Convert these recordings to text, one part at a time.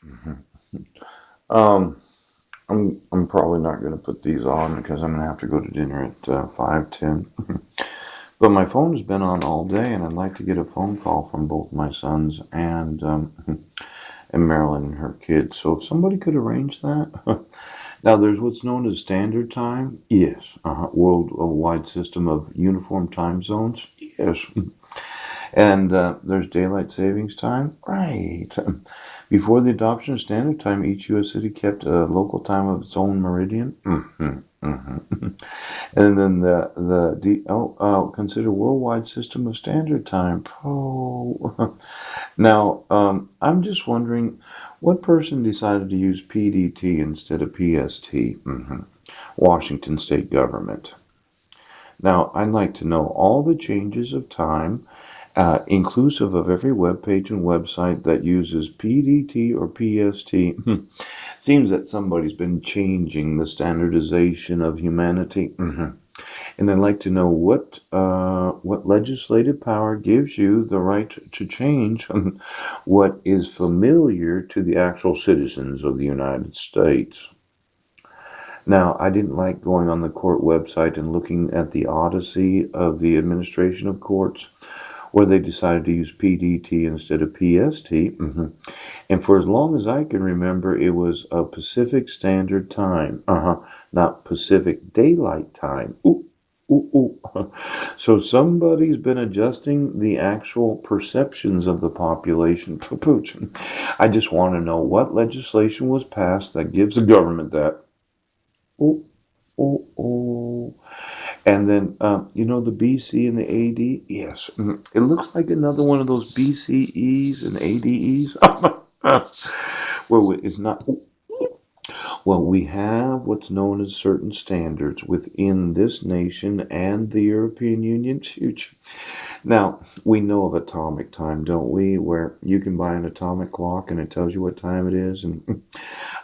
Mhm. Um, I'm probably not going to put these on because I'm going to have to go to dinner at 5:10. But my phone has been on all day, and I'd like to get a phone call from both my sons and and Marilyn and her kids. So if somebody could arrange that. Now, there's what's known as standard time. Yes. Worldwide system of uniform time zones. Yes. And there's daylight savings time. Right. Before the adoption of standard time, each U.S. city kept a local time of its own meridian. And then consider worldwide system of standard time. Oh. Now, I'm just wondering, what person decided to use PDT instead of PST? Washington State Government. Now, I'd like to know all the changes of time, inclusive of every web page and website that uses PDT or PST. Seems that somebody's been changing the standardization of humanity. And I'd like to know what legislative power gives you the right to change what is familiar to the actual citizens of the United States. Now, I didn't like going on the court website and looking at the odyssey of the administration of courts, where they decided to use PDT instead of PST. And for as long as I can remember, it was a Pacific Standard Time, not Pacific Daylight Time. Ooh, ooh, ooh. So somebody's been adjusting the actual perceptions of the population. Pooch. I just want to know what legislation was passed that gives the government that. Ooh, ooh, ooh. And then, the BC and the AD? Yes. It looks like another one of those BCEs and ADEs. Well, it's not. Well, we have what's known as certain standards within this nation and the European Union. Huge. Now, we know of atomic time, don't we? Where you can buy an atomic clock and it tells you what time it is. And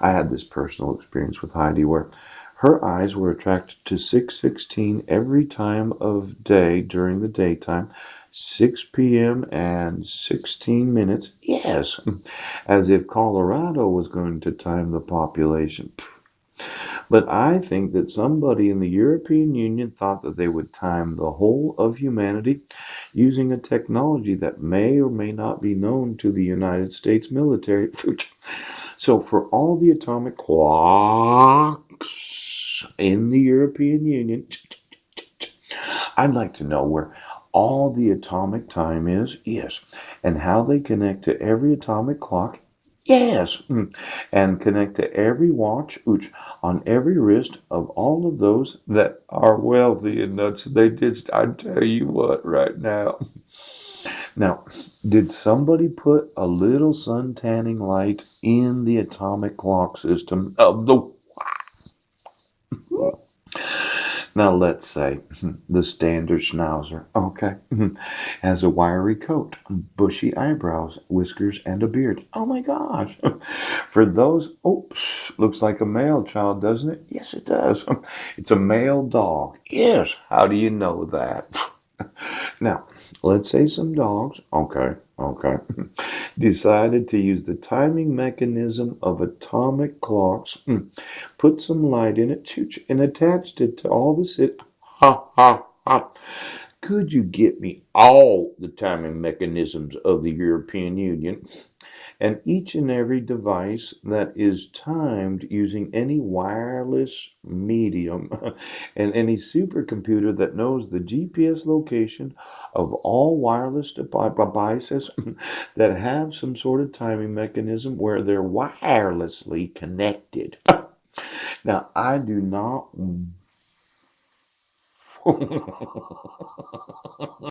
I had this personal experience with Heidi where her eyes were attracted to 6:16 every time of day during the daytime, 6 p.m. and 16 minutes. Yes, as if Colorado was going to time the population. But I think that somebody in the European Union thought that they would time the whole of humanity using a technology that may or may not be known to the United States military. So, for all the atomic clocks in the European Union, I'd like to know where all the atomic time is, yes, and how they connect to every atomic clock, yes, and connect to every watch, ooch, on every wrist of all of those that are wealthy and nuts. They did, I tell you what, right now. Now, did somebody put a little sun tanning light in the atomic clock system of the Now let's say the standard schnauzer, okay, has a wiry coat, bushy eyebrows, whiskers, and a beard. Oh my gosh. For those, oops, looks like a male child, doesn't it? Yes, it does. It's a male dog. Yes. How do you know that? Now, let's say some dogs, okay, decided to use the timing mechanism of atomic clocks, put some light in it, and attached it to all the sit. Ha ha ha. Could you get me all the timing mechanisms of the European Union and each and every device that is timed using any wireless medium and any supercomputer that knows the GPS location of all wireless devices that have some sort of timing mechanism where they're wirelessly connected? Now, I do not